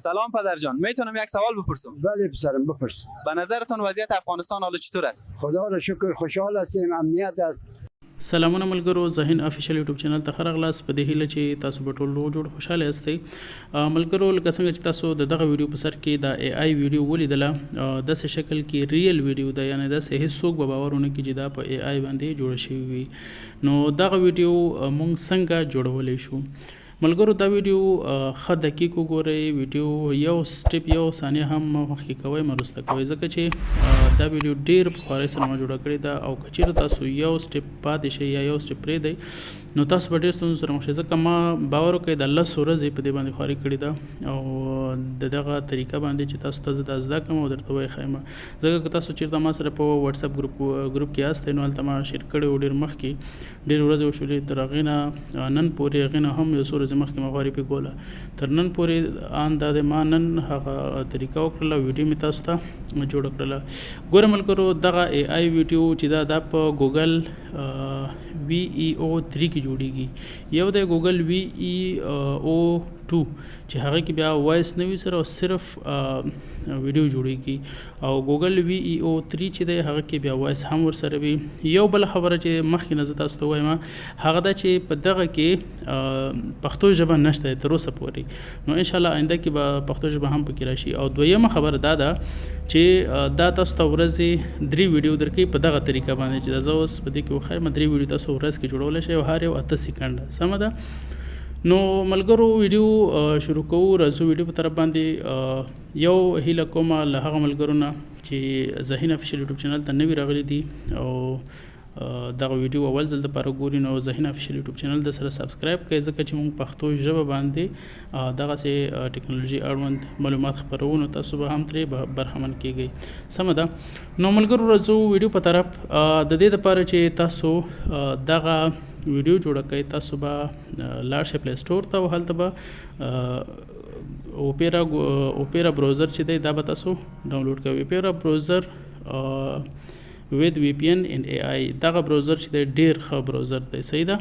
سلام پدر جان، میتونم یک سوال بپرسم؟ بله پسرم بپرس. به نظرتون وضعیت افغانستان حالا چطور است؟ خدا را شکر خوشحال هستیم، امنیت است. سلامونه ملګرو، زهین افیشل یوټیوب چینل ته خراغلاس په دې هیله چې تاسو به ټول روغ جوړ خوشاله یاستئ. ملګرو لکه څنګه چې تاسو دغه ویډیو په سر کې د ای آی ویډیو ولیدله، داسې شکل کې ریل ویډیو ده، یعنی داسې هیڅوک به باور ونه کړي چې دا په ای آی باندې جوړه شوې وي. نو دغه ویډیو موږ څنګه جوړولی شو؟ ملګرو دا ویډیو ښه دقیق وګورئ، ویډیو یو سټپ یو ثانیه هم مخکې کوئ مرسته کوئ، ځکه چې دا ویډیو ډېر په خوارۍ سره ما جوړه کړې ده او که چېرته تاسو یو سټپ پاتې شئ یا یو سټپ پرېږدئ نو تاسو به ډېر ستونزو سره مخ شئ، ځکه ما باور وکړئ د 10 ورځې په دې باندې خواري کړې ده او د دغه طریقه باندې چې تاسو ته زه دا زده کړم او درته ویې ښیم، ځکه که تاسو چېرته ما سره په واتساپ ګروپ کې یاستئ نو هلته ما شیر کړی و ډېر مخکې، ډېرې ورځې وشولې، تر هغې نه نن پورې هغې نه هم یو څو ورځې مخکې ما خواري پرې کوله، تر نن پورې ان دا د ما نن هغه طریقه وکړله، ویډیو مې تاسو ته جوړه کړله. ګوره ملګرو دغه ای آی ویډیو چې دا په ګوګل وی ای او 3 کې جوړیږي، یو د ګوګل وی ای او 2 چې هغه کې بیا وایس نه وي سره او صرف ویډیو جوړیږي، او ګوګل وی ای او 3 چې دی هغه کې بیا وایس هم ورسره وي. یو بل خبره چې مخکې نه زه تاسو ته وایم هغه دا چې په دغه کې پښتو ژبه نشته تر اوسه پورې، نو انشاءالله آینده کې به پښتو ژبه هم پکې راشي. او دویمه خبره دا ده چې دا تاسو ته ورځې 3 ویډیو درکوي په دغه طریقه باندې چې زه اوس په دې کې وښیم 3 ویډیو تاسو ورځ کې جوړولی شئ او هر یو 8 سیکنډه، سمه ده. نو ملګرو ویډیو شروع کوو، راځو ویډیو په طرف باندې. یو هیله کومه له هغه ملګرو نه چې زهین افیشل یوټیوب چینل ته نوي راغلي دي او دغه ویډیو اول ځل دپاره ګوري نو زهین افیشل یوټیوب چینل د سره سبسکرایب کړئ، ځکه چې موږ پښتو ژبه باندې دغسې ټکنالوژي اړوند معلومات خپروو نو تاسو به هم ترې برخمن کیږئ، سمه ده. نو ملګرو راځو ویډیو په طرف. د دې دپاره چې تاسو دغه ویډیو جوړه کوئ تاسو به لاړ شئ پلی سټور ته او هلته به اوپیرا براوزر چې دی دا به تاسو ډاونلوډ کوئ. اوپیرا براوزر with VPN and AI دغه براوزر چې دی ډېر ښه براوزر دی، صحیح ده،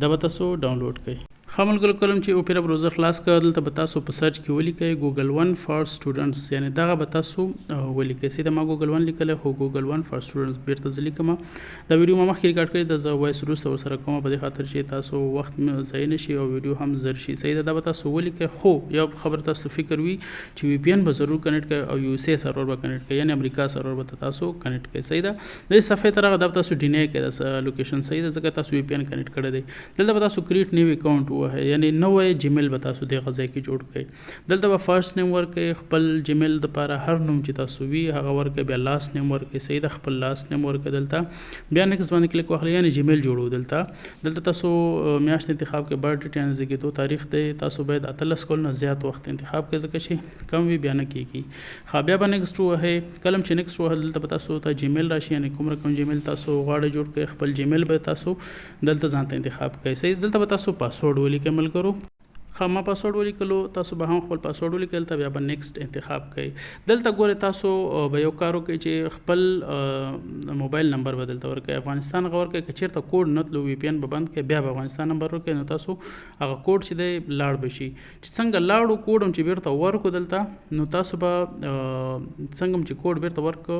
دا به تاسو ډاونلوډ کړئ. ښه ملګرو کله چې اوپیرا براوزر خلاص کړه دلته به تاسو په سرچ کې ولیکئ ګوګل 1 فار سټوډنټس، یعنی دغه به تاسو ولیکئ. سیده ما ګوګل 1 لیکلی خو ګوګل 1 فار سټوډنټس بیرته زه لیکم. دا ویډیو ما مخکې ریکارډ کړې ده، زه وایس وروسته ورسره کوم په دې خاطر چې تاسو وخت ضایع نه شي او ویډیو هم زر شي، صحیح ده. دا به تاسو ولیکئ، خو یو خبر تاسو فکر وي چې وی پی ان به ضرور کنیکټ کړئ او یو اس ای سرور به کنیکټ کړئ، یعنی امریکا سرور به تاسو کنیکټ کړئ، صحیح ده. د دې صفحې ته راغله دا به تاسو ډینای کړئ د لوکیشن، صحیح ده، ځکه تاسو وی پی ان کنیکټ کړی دی. دلته به تاسو کریټ نیو اکاونټ ووهئ، یعنی نوی جیمیل به تاسو دغه ځای کې جوړ کړئ. دلته به فرست نیم ورکړئ، خپل جیمیل دپاره هر نوم چې تاسو وي هغه ورکړئ، بیا لاست نیم ورکړئ، صحیح ده، خپل لاست نیم ورکړئ. دلته بیا نیکسټ باندې کلیک واخلئ، یعنی جیمیل جوړو. دلته تاسو میاشت انتخاب کړئ، برث ډیټ یعنی زیږېدو تاریخ دی، تاسو باید 18 کلونو نه زیات وخت انتخاب کړئ ځکه چې کم وي بیا نه کېږي. بیا به نیکسټ ووهئ، کله چې نیکسټ ووهل دلته به تاسو ته جیمیل راشي، یعنی کوم رقم جیمیل تاسو غواړئ جوړ کړئ، خپل جیمیل به تاسو دلته ځان ته انتخاب کړئ، صحیح. دلته به تاسو پاسورډ ولیکئ ملګرو. ما پاسورډ ولیکلو، تاسو به هم خپل پاسورډ ولیکل، ته بیا به نیکسټ انتخاب کړئ. دلته ګورئ تاسو به یو کار وکړئ چې خپل موبایل نمبر به دلته ورکړئ، افغانستان هغه ورکړئ، که چېرته کوډ نه تلو وی پی ان به بند کړئ، بیا به افغانستان نمبر ورکړئ، نو تاسو هغه کوډ چې دی لاړ به شي. چې څنګه لاړو کوډ هم چې بیرته ورکړو دلته نو تاسو به څنګه هم چې کوډ بیرته ورکړو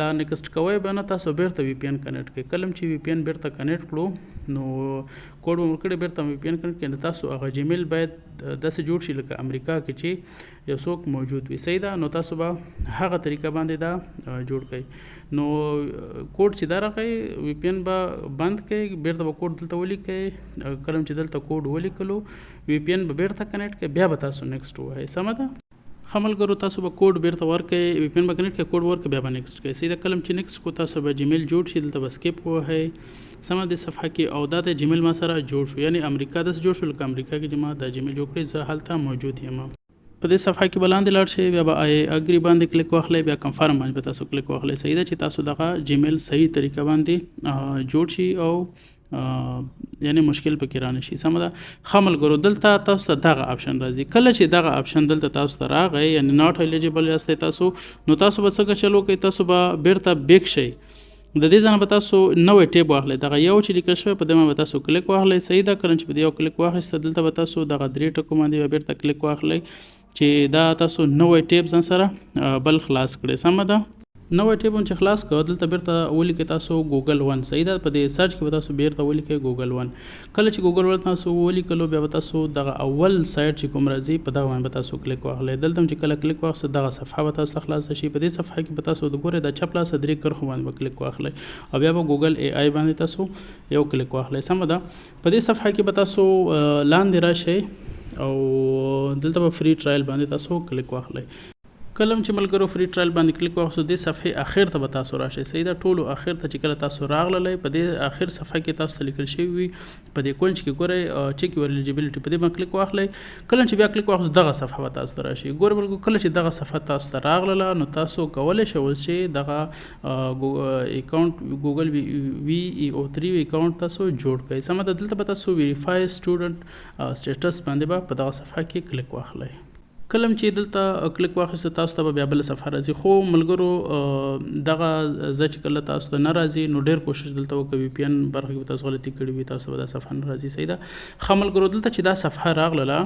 لا نیکسټ کوئ به نه، تاسو بیرته وی پی ان کنیکټ کړئ. کله چې وی پی ان بیرته کنیکټ کړو نو کوډ به ورکړئ، بیرته وی پی ان کنیکټ کړئ، نو تاسو هغه جیمیل باید داسې جوړ شي لکه امریکا کې چې یو څوک موجود وي، صحیح ده. نو تاسو به هغه طریقه باندې دا جوړ کړئ. نو کوډ چې دا راغی وی پی ان به بند کړئ، بیرته به کوډ دلته ولیکئ، کله چې دلته کوډ ولیکلو وی پی ان به بیرته کنیکټ کړئ، بیا به تاسو نیکسټ ووهئ، سمه ده. ښه ملګرو تاسو به کوډ بیرته ورکړئ، وی پی ان به کنیکټ کړئ، کوډ ورکړئ، بیا به نیکسټ کړئ، صحیح ده. کله چې نیکسټ کو تاسو به جیمیل جوړ شي، دلته به سکیپ ووهئ، سمه د صفحه کې، او دا د جیمیل ما سره جوړ شو، یعنی امریکا داسې جوړ شو لکه امریکا کې چې ما دا جیمیل جوړ کړی، زه هلته موجود یم. په دې صفحه کې به لاندې لاړ شئ، بیا به آی اګري باندې کلیک واخلئ، بیا کنفرم باندې به تاسو کلیک واخلئ، صحیح ده، چې تاسو دغه جیمیل صحیح طریقه باندې جوړ شي او یعنی مشکل پکې رانه شي، سمه ده. ښه ملګرو دلته تاسو ته دغه آپشن راځي، کله چې دغه آپشن دلته تاسو ته راغی یعنی ناٹ الیجیبل یاستئ تاسو، نو تاسو به څنګه چلو کوئ، تاسو به بیرته بیک شئ. د دې ځای نه به تاسو نوی ټیب واخلئ، دغه یو چې لیکل شوی په دې باندې به تاسو کلیک واخلئ، صحیح ده. کله چې په دې یو کلیک واخیسته دلته به تاسو دغه 3 ټکو باندې بیرته کلیک واخلئ، چې دا تاسو نوی ټیب ځان سره بل خلاص کړئ. سمه ده. نوی ټیب هم چې خلاص کړه دلته بیرته ولیکئ تاسو ګوګل 1. صحیح ده. په دې سرچ کې به تاسو بیرته ولیکئ ګوګل 1. کله چې ګوګل 1 تاسو ولیکلو بیا به تاسو دغه اول سایټ چې کوم راځي په دغه باندې به تاسو کلیک واخلئ. دلته چې کله کلیک واخلئ دغه صفحه به تاسو خلاص شي. په دې صفحه کې به تاسو د ګورئ د چپ لاس درې کرښو باندې به کلیک واخلئ او بیا به ګوګل AI باندې تاسو یو کلیک واخلئ. سمه ده. په دې صفحه کې به تاسو لاندې راشئ او دلته به فری ټرایل باندې تاسو کلیک واخلئ. کلم چې ملګرو فری ټرایل باندې کلیک واخلئ د صفحې اخر ته به تاسو راشئ. صحیح ده. ټولو اخر ته چې کله تاسو راغلئ په دې اخر صفحه کې تاسو ته لیکل شوي وي په دې کونج کې ګورئ چیک یور الیجیبیلیټي په دې باندې کلیک واخلئ. کله چې بیا کلیک واخلئ دغه صفحه به تاسو ته راشي. ګورئ ملګرو کله چې دغه صفحه تاسو ته راغله نو تاسو کولی شئ چې دغه اکاونټ ګوګل VEO3 اکاونټ تاسو جوړ کړئ. سمه ده. دلته به تاسو ویریفای سټوډنټ سټیټس باندې به په دغه صفحه کې کلیک واخلئ. کلم چې دلته کلیک واخیسته تاسو ته بیا بل صفحه راځي. خو ملګرو دغه زه چې کله تاسو ته نه راځي نو ډېر کوشش دلته وکړئ. VPN برخه کې تاسو غلطي کړې وي تاسو به دا صفحه نه راځي. صحیح ده. ښه ملګرو دلته چې دا صفحه راغله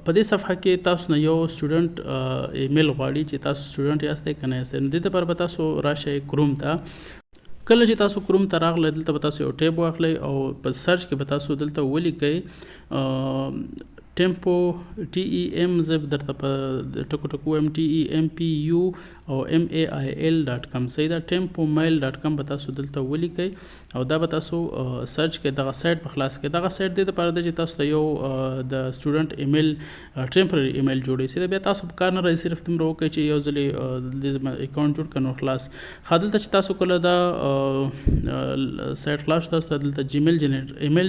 په دې صفحه کې تاسو نه یو سټوډنټ ایمیل غواړي چې تاسو سټوډنټ یاستئ که نه یاستئ. نو دې لپاره به تاسو راشئ کروم ته. کله چې تاسو کروم ته راغله دلته به تاسو یو ټیب واخلئ او په سرچ کې به تاسو دلته ولیکئ ټیمپو TEM زه درته په ټکو ټکو وایم TEMPU او MAIL.com. صحیح ده. tempomail.com به تاسو دلته ولیکئ او دا به تاسو سرچ کړئ دغه سایټ په خلاص کړئ. دغه سایټ دې دپاره ده چې تاسو ته یو د سټوډنټ ایمیل ټیمپرري ایمیل جوړوي. صحیح ده. بیا تاسو په کار نه راځي صرف دومره وکړئ چې یو ځلې اکاونټ جوړ کړئ نو خلاص. ښه دلته چې تاسو کله دا سایټ خلاص شو تاسو ته دلته ایمیل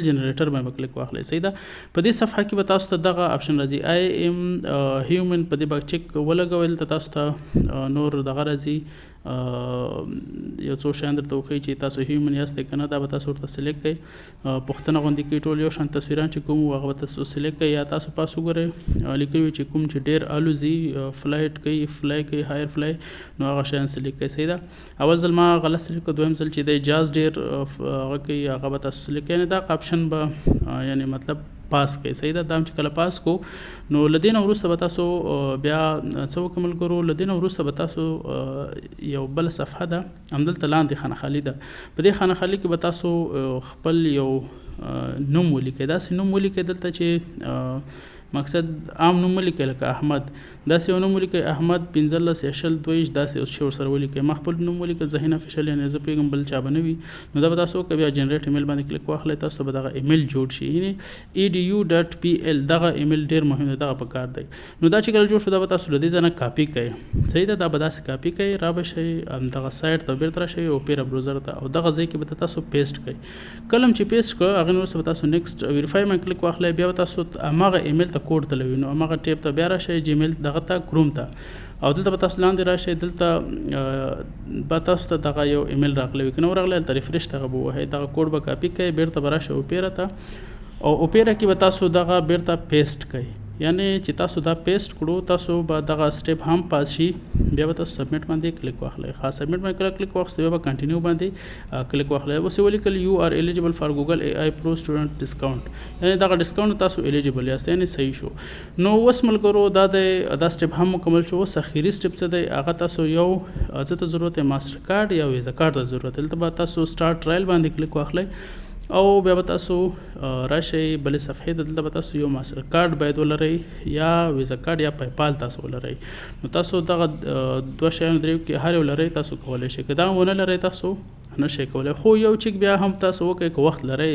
جنریټر باندې کلیک واخلئ. صحیح ده. په دې صفحه کې به تاسو ته دغه آپشن راځي I am human په دې باندې چک ولګوئ. دلته تاسو ته نور دغه راځي یو څو شیان درته وښیي چې تاسو هیومن یاستئ که نه. دا به تاسو ورته سلیکټ کړئ. پوښتنه غوندې کوي ټول یو شان تصویران چې کوم هغه به تاسو سلیکټ کړئ. یا تاسو پاس وګورئ لیکلي وي چې کوم چې ډېر الوزي فلای کوي هایر فلای نو هغه شیان سلیکټ کړئ. صحیح ده. اول ځل ما غلط سلیکټ کړ. دویم ځل چې د اجاز ډېر هغه کوي هغه به تاسو سلیکټ کړئ. یعنې دا آپشن به یعنې مطلب پاس کړئ. صحیح ده. دا هم چې کله پاس کو نو له دې نه وروسته به تاسو بیا څه وکړئ ملګرو. له دې نه وروسته به تاسو یو بل صفحه ده همدلته لاندې خانه خالي ده. په دې خانه خالي کې به تاسو خپل یو نوم ولیکئ. داسې نوم ولیکئ دلته چې مقصد عام نوم ولیکئ لکه احمد. داسې یو نوم ولیکئ احمد 15 داسې یو شی ورسره ولیکئ. ما خپل نوم ولیکئ ذهین افیشل یعنې زه پوهېږم بل چا به نه وي. نو دا به تاسو وکړئ. بیا جنریټ ایمیل باندې کلیک واخلئ. تاسو ته به دغه ایمیل جوړ شي. یعنې edu.pl دغه ایمیل ډېر مهم دی. دغه په کار دی. نو دا چې کله جوړ شو دا به تاسو له دې ځای نه کاپي کړئ. صحیح ده. دا به داسې کاپي کړئ. را به شئ دغه سایټ ته بیرته راشئ اوپیرا براوزر ته او دغه ځای کې به تاسو پیسټ کړئ. کله چې پیسټ کړئ هغې نه وروسته به تاسو نیکسټ ویریفای باندې کلیک واخلئ. بیا به تاسو هماغه ایمیل ته کوډ تلوي. نو هماغه ټیب ته بیا راشئ جیمیل دغه ته کروم ته او دلته به تاسو لاندې راشئ. دلته به تاسو ته دغه یو ایمیل راغلی وي که نه ورغلی هلته ریفرش دغه به ووهئ. دغه کوډ به کاپي کړئ. بیرته به راشئ اوپیرا ته او اوپیرا کې به تاسو دغه بیرته پیسټ کړئ. یعنې چې تاسو دا پیسټ کړو تاسو به دغه سټیپ هم پاس شي. بیا به تاسو سبمیټ باندې کلیک واخلئ. ښه سبمیټ باندې کله کلیک واخیستئ بیا به کنټینیو باندې کلیک واخلئ. اوس یې ولیکل یو آر ایلیجیبل فار ګوګل AI پرو سټوډنټ ډسکاونټ. یعنې دغه ډسکاونټ تاسو ایلیجیبل یاست. یعنې صحیح شو. نو اوس ملګرو دا سټیپ هم مکمل شو. اوس اخري سټیپ څه دی هغه تاسو یو څه ته ضرورت دی ماسټر کارډ یا ویزا کارډ ته ضرورت دی. دلته به تاسو سټارټ ټرایل باندې کلیک واخلئ او بیا به تاسو راشئ بلې صفحې ته. دلته به تاسو یو ماسټر کارډ باید ولرئ یا ویزا کارډ یا پیپال تاسو ولرئ. نو تاسو دغه دوه شیان دریو کې هر یو لرئ تاسو کولی شئ. که دا ونه لرئ تاسو نه شئ کولی. خو یو چیک بیا هم تاسو وکړئ که وخت لرئ.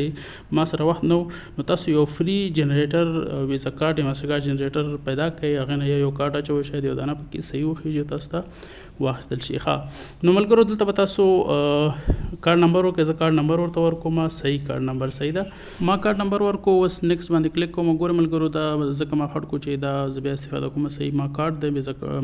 ما سره وخت نه نو تاسو یو فری جنریټر ویزا کارډ یا ماسټر کارډ جنریټر پیدا کړئ. هغې نه یو کارډ اچوئ شاید یو دانه پکې صحیح وخیږي تاسو ته واخیستل شي. ښه نو ملګرو دلته به تاسو کارډ نمبر ورکړئ. زه کارډ نمبر ورته ورکوم. صحیح کارډ نمبر. صحیح ده. ما کارډ نمبر ورکو. اوس نیکسټ باندې کلیک کوم. ګورئ ملګرو دا ځکه ما هډ کو چې دا زه بیا استفاده کوم. صحیح ما کارډ دی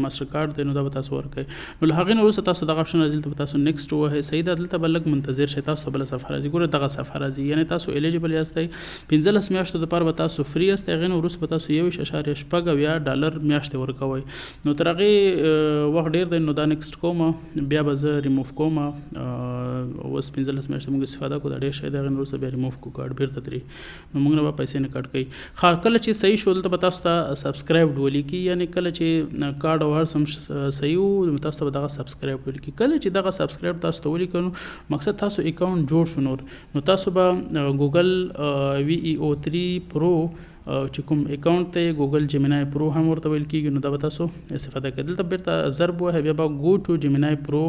ماسټر کارډ دی نو دا به تاسو ورکړئ. نو له هغې نه وروسته تاسو دغه آپشن راځي. دلته به تاسو نیکسټ ووهئ. صحیح ده. دلته به لږ منتظر شئ. تاسو ته بله صفحه راځي. ګورئ دغه صفحه راځي. یعنې تاسو ایلیجیبل یاستئ. 15 میاشتو دپاره به تاسو فری یاستئ. هغې نه وروسته به تاسو $21.6 میاشتې ورکوئ. نو تر هغې وخت ډېر دی نو دا نیکسټ کوم. بیا به زه ریموف کوم اوس 15 میاشتې موږ استفاده کوو دا ډېر ښه دی هغې نه وروسته بیا ریموف کړو کارډ بیرته ترې نو موږ نه به پیسې نه کټ کوي کله چې صحیح شو دلته به تاسو ته سبسکرایب ولیکي یعنې کله چې کارډ او هر څه صحیح وو تاسو ته به دغه سبسکرایب ولیکي کله چې دغه سبسکرایب تاسو ته ولیکه نو مقصد تاسو اکاونټ جوړ شو نو تاسو به ګوګل VEO3 پرو چې کوم اکاونټ ته ګوګل جیمینای پرو هم ورته ویل کېږي نو دا به تاسو استفاده کوئ دلته بیرته ضرب ووهئ بیا به ګو ټو جیمینای پرو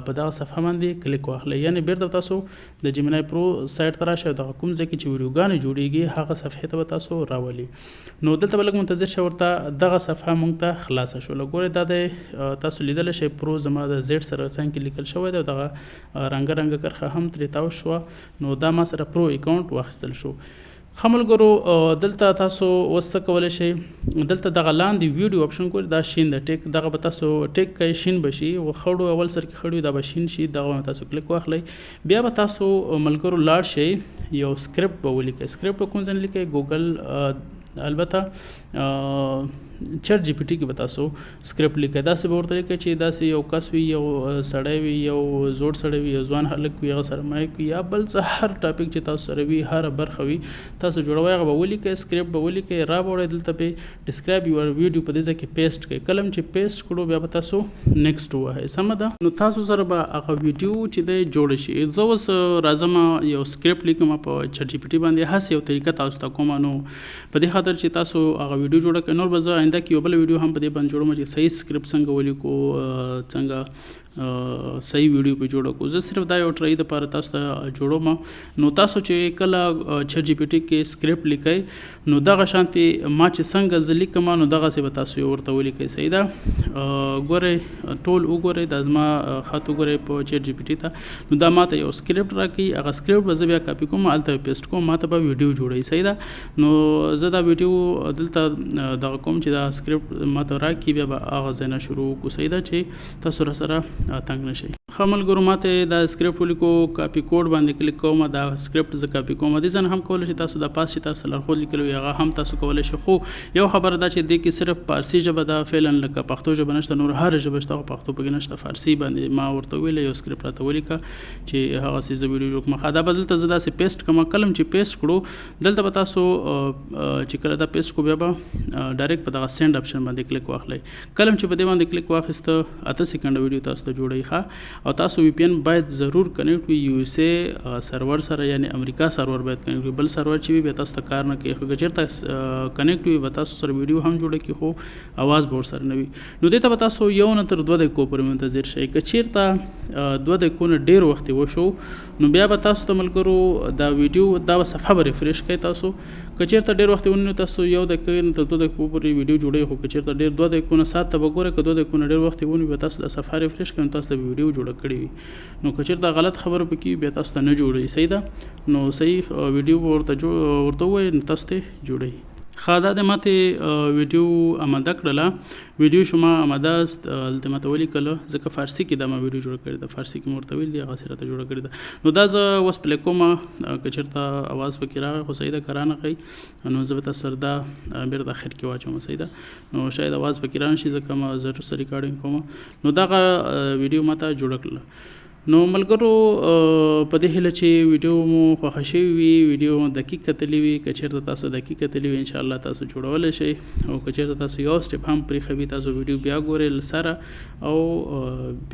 په دغه صفحه باندې کلیک واخلئ یعنې بیرته تاسو د جیمینای پرو سایټ ته راشئ او دغه کوم ځای کې چې ویډیوګانې جوړېږي هغه صفحې ته به تاسو راولي نو دلته به لږ منتظر شئ ورته دغه صفحه موږ ته خلاصه شوله ګورئ دا د تاسو لیدلی شئ پرو زما د زیډ سره څنګ کې لیکل شوی دی او دغه رنګه رنګه کرښه هم ترې تاو شوه نو دا ما سره پرو اکاونټ واخیستل شو ښه ملګرو دلته تاسو اوس څه کولی شئ دلته دغه لاندې ویډیو اپشن ګورئ دا شین د ټیک دغه به تاسو ټیک کوئ شین به شي خړو اول سر کې خړ وي دا به شین شي دغه به تاسو کلیک واخلئ بیا به تاسو ملګرو لاړ شئ یو سکرپټ به ولیکئ سکرپټ به کوم ځای لیکئ ګوګل البته چټ جی پی ټي کې به تاسو سکرپټ لیکئ داسې به ورته لیکئ چې داسې یو کس وي یو سړی وي یو زوړ سړی وي یو ځوان هلک وي هغه سره مایک وي یا بل څه هر ټاپک چې تاسو سره وي هره برخه وي تاسو جوړوئ هغه به ولیکئ سکرپټ به ولیکئ را به وړئ دلته پې ډسکرایب یور ویډیو په دې ځای کې پیسټ کړئ کله چې پیسټ کړو بیا به تاسو نیکسټ ووهئ سمه ده نو تاسو سره به هغه ویډیو چې دی جوړه شي زه اوس راځم یو سکرپټ لیکم په چټ جی پی ټي باندې هسې یو طریقه تاسو ته کومه نو په دې خاطر چې تاسو هغه ویډیو جوړه کړئ نور به زه آینده کې یو بله ویډیو هم په دې باندې جوړوم چې صحیح سکرپټ څنګه ولیکو څنګه صحیح ویډیو په جوړه کو زه صرف دا یو ټرای دپاره تاسو ته جوړوم نو تاسو چې کله چټ جی پی ټي کې سکرپټ لیکئ نو دغه شانتې ما چې څنګه زه لیکم نو دغسې به تاسو یې ورته ولیکئ صحیح ده ګورئ ټول وګورئ دا زما خط وګورئ په چټ جی پی ټي ته نو دا ما ته یو سکرپټ راکوي هغه سکرپټ به زه بیا کاپي کوم هلته پیسټ کوم ما ته به ویډیو جوړوي صحیح ده نو زه دا ویډیو دلته دغه کوم چې دا سکرپټ ما ته راکوي بیا به هغه ځای نه شروع وکړو صحیح ده چې تاسو راسره تنګ نشئ ښه ملګرو ما ته دا سکرپټ ولیکو کاپي کوډ باندې کلیک کوم دا سکرپټ زه کاپي کوم دې ځای هم کولی شئ تاسو دا پاس چې تاسو لارښود لیکلی وي هغه هم تاسو کولی شئ خو یو خبره ده چې دې کې صرف فارسي ژبه ده فعلا لکه پښتو ژبه نشته نور هر ژبه شته خو پښتو پکې نشته فارسي باندې ما ورته ویلی یو سکرپټ راته ولیکه چې هغسې زه ویډیو جوړ کړم دا به دلته زه داسې پیسټ کړم کله چې پیسټ کړو دلته به تاسو چې کله دا پیسټ کړو بیا به ډایرکټ په دغه سینډ اپشن باندې کلیک واخلئ کله چې په دې باندې کلیک واخیسته 8 سیکنډه ویډیو تاسو ته جوړوي ښه او تاسو وی پی ان باید ضرور کنیکټ وي یو اس اے سرور سره یعنی امریکا سرور باید کنیکټ وي بل سرور چې وي بیا تاسو ته کار نه کوي خو که چېرته کنیکټ وي به تاسو سره ویډیو هم جوړه کړي خو اواز به ورسره نه وي نو دې ته به تاسو یو نه تر 2 دقیقو پورې منتظر شئ که چېرته 2 دقیقو نه ډېر وخت وشو نو بیا به تاسو ته ملګرو دا ویډیو دا صفحه به ریفریش کوئ تاسو که چېرته ډېر وخت ونیو تاسو 1 دقیقې نه تر 2 دقیقو پورې ویډیو جوړوئ خو که چېرته ډېر 2 دقیقو نه سات ته به ګورئ که 2 دقیقو نه ډېر وخت ونیو بیا تاسو دا صفحه ریفریش کړئ تاسو ته ویډیو جوړه کړې وي نو که چېرته غلط خبره پکې بیا تاسو ته نه جوړوي صحیح ده نو صحیح ویډیو ورته ووایئ نو تاسو ته جوړوي ښه دا د ماته ویډیو اماده کړله ویډیو شما اماده است هلته ماته ولیکله ځکه فارسي کې دا ما ویډیو جوړه کړې ده فارسي کې مې ورته ویل دي هغسې راته جوړه کړې ده نو دا زه اوس پلی کوم که چېرته اواز پکې راغی خو صحیح ده که رانه ښایي نو زه به تاسو سره دا بېرته اخر کې واچوم صحیح ده نو شاید اواز پکې رانه شي ځکه ما زه ریکارډینګ کوم نو دغه ویډیو ما ته جوړه کړله نو ملګرو په دې هیله چې ویډیو مو خوښه شوې وي ویډیو مو دقیق کتلی وي که چېرته تاسو دقیق کتلی وي انشاءالله تاسو جوړولی شئ او که چېرته تاسو یو سټپ هم پرېښه وي تاسو ویډیو بیا ګورئ له سره او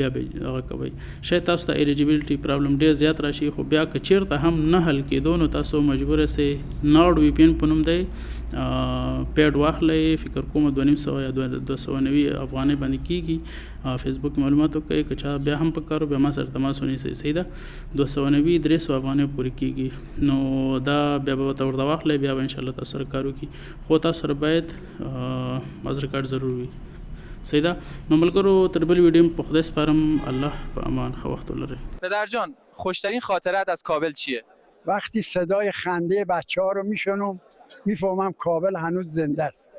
بیا به هغه کوئ شاید تاسو ته ایلیجیبلټي پرابلم ډېر زیات راشي خو بیا که چېرته هم نه حل کېدو نو تاسو مجبور یاستئ نارډ وی پی ان په نوم دی پیډ واخلئ فکر کوم 290 یا 290 افغانۍ باندې کېږي فیسبوک کې معلومات وکړئ که چا بیا هم پکار بیا ما سره تماس ونیسئ صحیح ده 290 افغانۍ پورې کېږي نو دا بیا به ورته واخلئ بیا به انشاءالله تاسو سره کار وکړي خو تاسو سره باید مازر کارت ضرور وي صحیح ده نو ملګرو تر بل ویډیو په خدای سپارم الله په امان ښه وخت ولرئ پدر جان خوشترین خاطرت از کابل چیه وقتی صدای خنده بچه ها رو میشنم میفهمم کابل هنوز زنده است